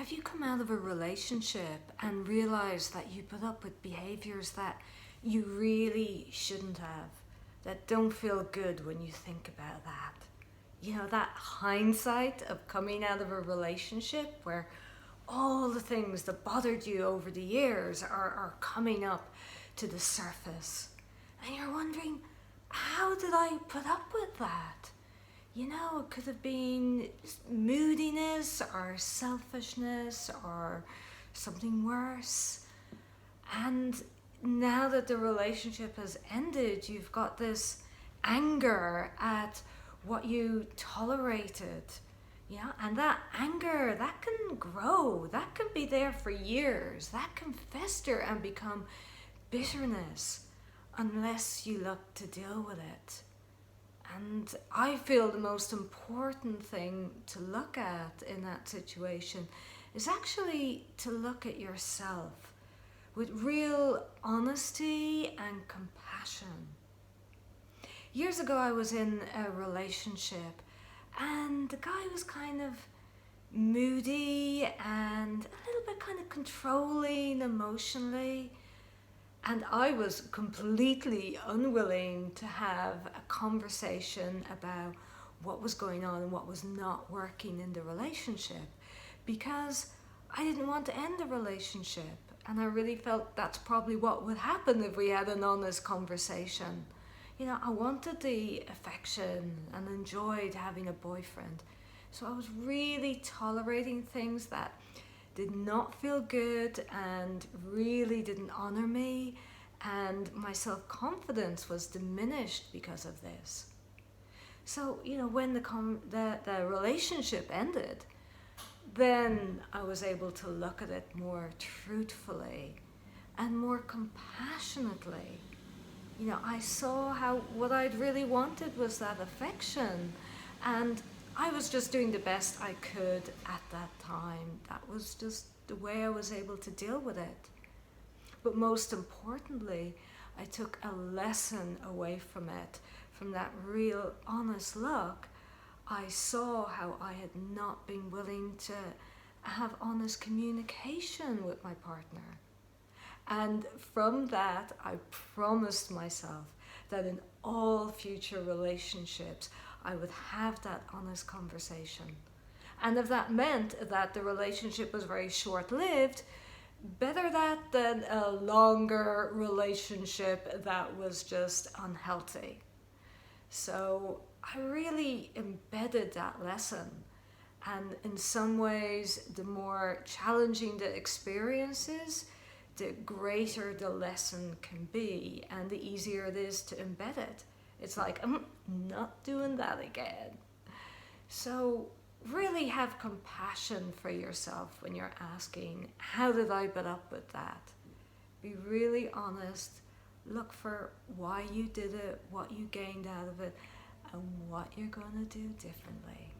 Have you come out of a relationship and realized that you put up with behaviors that you really shouldn't have, that don't feel good when you think about that? You know, that hindsight of coming out of a relationship where all the things that bothered you over the years are coming up to the surface. And you're wondering, how did I put up with that? You know, it could have been moodiness or selfishness or something worse. And now that the relationship has ended, you've got this anger at what you tolerated. Yeah, and that anger, that can grow, that can be there for years, that can fester and become bitterness unless you look to deal with it. And I feel the most important thing to look at in that situation is actually to look at yourself with real honesty and compassion. Years ago, I was in a relationship and the guy was kind of moody and a little bit kind of controlling emotionally. And I was completely unwilling to have a conversation about what was going on and what was not working in the relationship because I didn't want to end the relationship. And I really felt that's probably what would happen if we had an honest conversation. You know, I wanted the affection and enjoyed having a boyfriend. So I was really tolerating things that did not feel good and really didn't honor me, and my self-confidence was diminished because of this. So, you know, when the relationship ended, then I was able to look at it more truthfully and more compassionately. You know, I saw how what I'd really wanted was that affection, and I was just doing the best I could at that time. That was just the way I was able to deal with it. But most importantly, I took a lesson away from it. From that real honest look, I saw how I had not been willing to have honest communication with my partner. And from that, I promised myself that in all future relationships, I would have that honest conversation. And if that meant that the relationship was very short-lived, better that than a longer relationship that was just unhealthy. So I really embedded that lesson. And in some ways, the more challenging the experience is, the greater the lesson can be and the easier it is to embed it. It's like, I'm not doing that again. So really have compassion for yourself when you're asking, how did I put up with that? Be really honest. Look for why you did it, what you gained out of it, and what you're going to do differently.